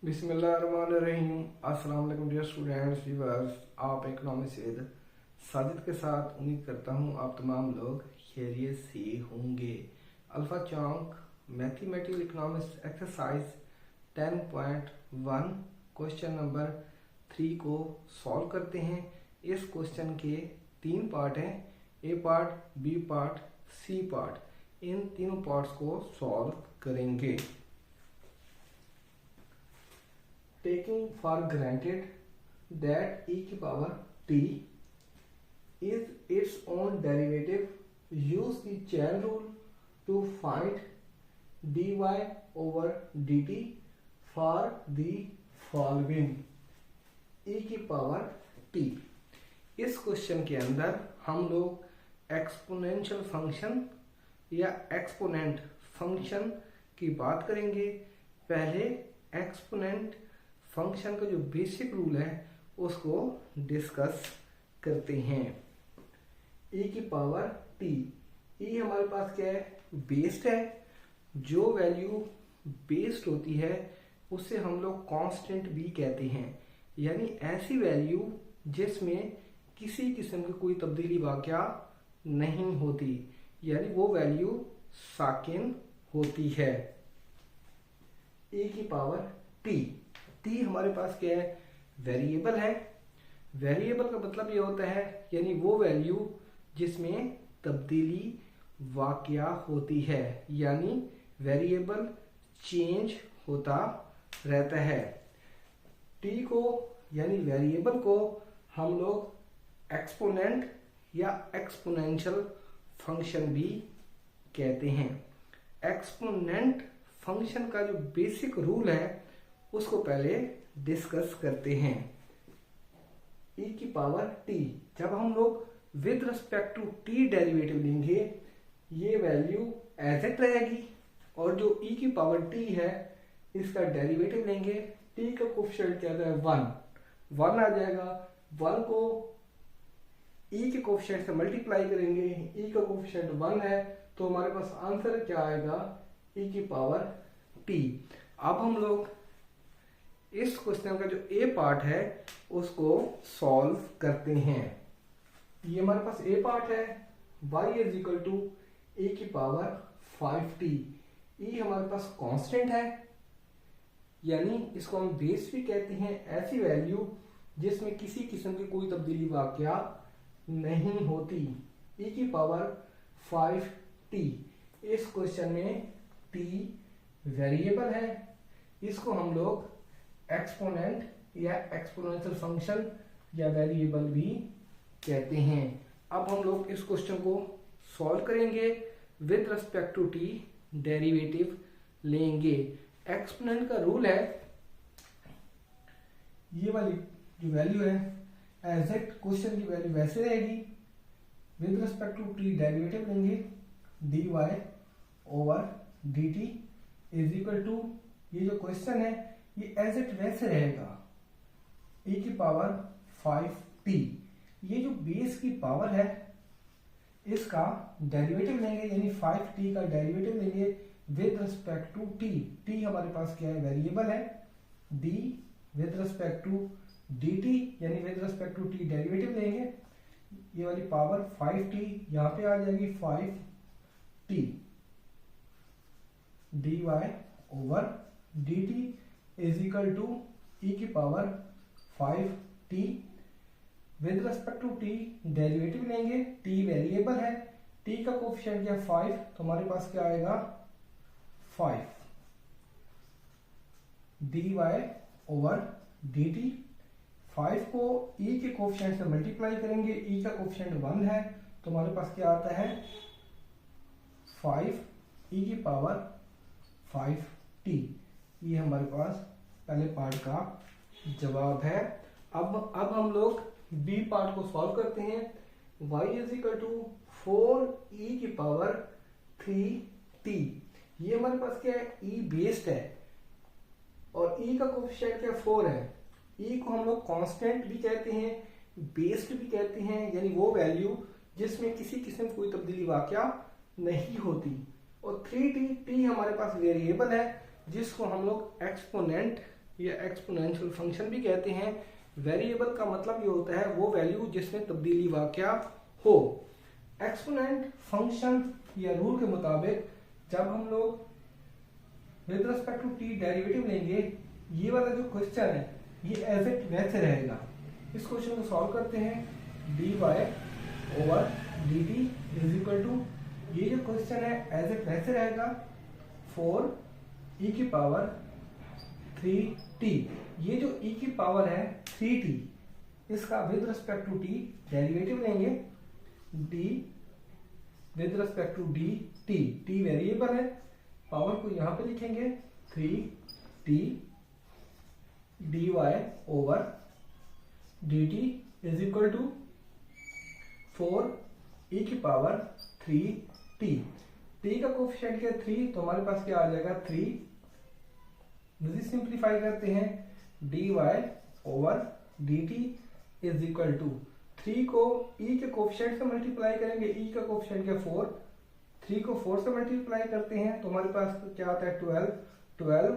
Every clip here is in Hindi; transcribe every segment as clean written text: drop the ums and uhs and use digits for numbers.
बिस्मिल्लाहिर्रहमानिर्रहीम। अस्सलाम वालेकुम डियर स्टूडेंट्स व्यूअर्स, आप इकोनॉमिक्स विद साजिद के साथ उम्मीद करता हूँ आप तमाम लोग खैरियत से होंगे। अल्फा चौंक mathematical economics exercise 10.1 question number 3 को सॉल्व करते हैं। इस क्वेश्चन के 3 पार्ट हैं, A part, B part, C part. इन तीनों पार्ट्स को सॉल्व करेंगे। Taking for granted that e की power t is its own derivative, use the chain rule to find dy over dt for the following e की पावर t। इस क्वेश्चन के अंदर हम लोग एक्सपोनेंशियल फंक्शन या एक्सपोनेंट फंक्शन की बात करेंगे। पहले एक्सपोनेंट फंक्शन का जो बेसिक रूल है उसको डिस्कस करते हैं। e की पावर t, e हमारे पास क्या है, बेस्ड है। जो वैल्यू बेस्ड होती है उससे हम लोग कांस्टेंट भी कहते हैं, यानी ऐसी वैल्यू जिसमें किसी किस्म की कोई तब्दीली वाक़या नहीं होती, यानी वो वैल्यू साकिन होती है। e की पावर t, t हमारे पास क्या है, वेरिएबल है। वेरिएबल का मतलब ये होता है यानी वो वैल्यू जिसमें तब्दीली वाक़या होती है, यानी वेरिएबल चेंज होता रहता है। t को यानी वेरिएबल को हम लोग एक्सपोनेंट या एक्सपोनेंशियल फंक्शन भी कहते हैं। एक्सपोनेंट फंक्शन का जो बेसिक रूल है उसको पहले डिस्कस करते हैं। e की पावर t, जब हम लोग with respect to t derivative लेंगे ये वैल्यू एज इट रहेगी, और जो e की पावर t है इसका डेरिवेटिव लेंगे। t का कोफिशिएंट क्या है, 1 आ जाएगा। 1 को e के कोफिशिएंट से मल्टीप्लाई करेंगे, e का कोफिशिएंट 1 है तो हमारे पास आंसर क्या आएगा, e की पावर t। अब हम लोग इस क्वेश्चन का जो ए पार्ट है उसको सॉल्व करते हैं। ये हमारे पास ए पार्ट है, y इज इक्वल टू ए की पावर 5t। e हमारे पास कांस्टेंट है, यानी इसको हम बेस भी कहते हैं, ऐसी वैल्यू जिसमें किसी किस्म की कोई तब्दीली वाक़या नहीं होती। e की पावर 5t। इस क्वेश्चन में t वेरिएबल है, इसको हम लोग एक्सपोनेंट या एक्सपोनेंशियल फंक्शन या वेरिएबल भी कहते हैं। अब हम लोग इस क्वेश्चन को सॉल्व करेंगे। With respect to t derivative लेंगे। एक्सपोनेंट का रूल है, ये वाली जो वैल्यू है एग्जैक्ट क्वेश्चन की वैल्यू वैसे रहेगी। With respect to t derivative लेंगे, dy over dt is equal to, ये जो क्वेश्चन है ये एज इट वैसे रहेगा, e की पावर 5t। ये जो बेस की पावर है इसका डेरिवेटिव लेंगे, यानी 5t का डेरिवेटिव लेंगे with respect to t। t हमारे पास क्या है, वेरिएबल है। d with respect to dt, यानी with respect to t derivative लेंगे, ये वाली पावर 5t यहाँ पे आ जाएगी 5t dy over dt is equal to e की power 5t। With respect to t derivative लेंगे, t वेरिएबल है, t का कोफिशिएंट क्या 5 तो हमारे पास क्या आएगा 5 dy ओवर dt। 5 को e के कोफिशिएंट से मल्टीप्लाई करेंगे, e का कोफिशिएंट 1 है तो हमारे पास क्या आता है 5 e की पावर 5t। ये हमारे पास पहले पार्ट का जवाब है। अब हम लोग बी पार्ट को सॉल्व करते हैं। y is equal to 4e की पावर 3t। ये हमारे पास क्या है, e बेस्ड है और e का कोफिशिएंट क्या 4 है। e को हम लोग कांस्टेंट भी कहते हैं, बेस्ड भी कहते हैं, यानी वो वैल्यू जिसमें किसी किस्म की कोई तब्दीली वाक़या नहीं होती। और 3t हमारे पास वेरिएबल है जिसको हम लोग एक्सपोनेंट या एक्सपोनेंशियल फंक्शन भी कहते हैं। वेरिएबल का मतलब ये होता है वो वैल्यू जिसमें तब्दीली वाक़या हो। एक्सपोनेंट फंक्शन या रूल के मुताबिक जब हम लोग with respect to T derivative लेंगे, ये वाला जो क्वेश्चन है ये एज इट वैसे रहेगा। इस क्वेश्चन को सॉल्व करते हैं। dy over dt is equal to, ये जो क्वेश्चन है एज इट वैसे रहेगा 4 e की पावर 3t। ये जो e की पावर है 3t, इसका with respect to t derivative लेंगे। d with respect to dt, t variable है, पावर को यहां पे लिखेंगे 3t dy over dt is equal to 4 e की पावर 3t। t का कोफिशिएंट क्या 3, तो हमारे पास क्या आ जाएगा 3। इसे सिंप्लीफाई करते हैं। dy over dt is equal to 3 को e के कोफिशिएंट से मल्टीप्लाई करेंगे, e का कोफिशिएंट क्या 4, 3 को 4 से मल्टीप्लाई करते हैं तो हमारे पास क्या आता है 12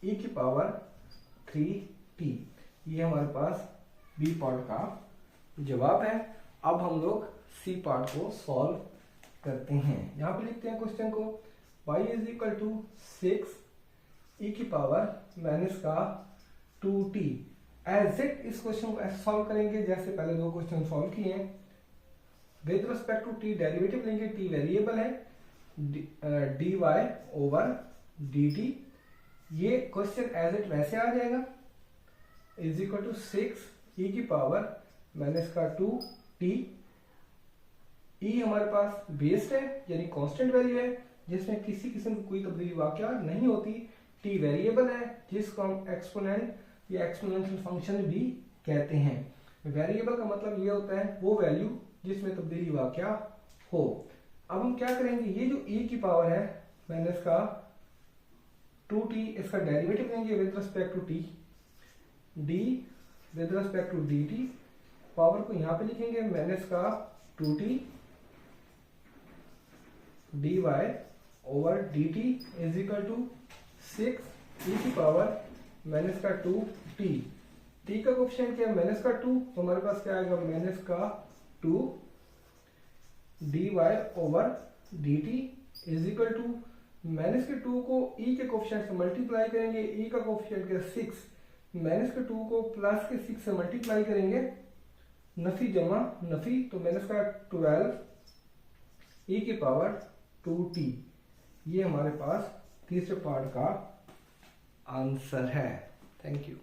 e की पावर 3t। ये हमारे पास बी पार्ट का जवाब है। अब हम लोग सी पार्ट को सॉल्व करते हैं। यहाँ पे लिखते हैं क्वेश्चन को, y is equal to 6 e की पावर माइनस का 2t। एज इट इस क्वेश्चन को ऐसे सॉल्व करेंगे जैसे पहले दो क्वेश्चन सॉल्व किए हैं। With respect to t derivative लेंगे, t वेरिएबल है, dy ओवर dt। ये क्वेश्चन एज इट वैसे आ जाएगा, इज इक्वल टू 6 e की पावर माइनस का 2t। e हमारे पास बेस्ड है यानी कांस्टेंट वैल्यू है जिसमें किसी किस्म की कोई तब्दीली वाक़या नहीं होती। t वेरिएबल है जिसको हम एक्सपोनेंट या एक्सपोनेंशियल फंक्शन भी कहते हैं। वेरिएबल का मतलब ये होता है वो वैल्यू जिसमें तब्दीली वाक़या हो। अब हम क्या करेंगे, ये जो e की पावर है माइनस का 2t, इसका डेरिवेटिव लेंगे with respect to t। d with respect to dt, power को यहां पे लिखेंगे माइनस का 2t dy over dt is equal to 6 e की पावर माइनस का 2t। t का कोफिशिएंट क्या है माइनस का 2, तो हमारे पास क्या आएगा माइनस का 2 dy over dt is equal to minus के 2 को e के कोफिशिएंट से मल्टीप्लाई करेंगे, e का कोफिशिएंट क्या 6, माइनस के 2 को प्लस के 6 से मल्टीप्लाई करेंगे, नफी जमा नफी, तो माइनस का 12 e की पावर 2t। ये हमारे पास तीसरे पार्ट का आंसर है। Thank you.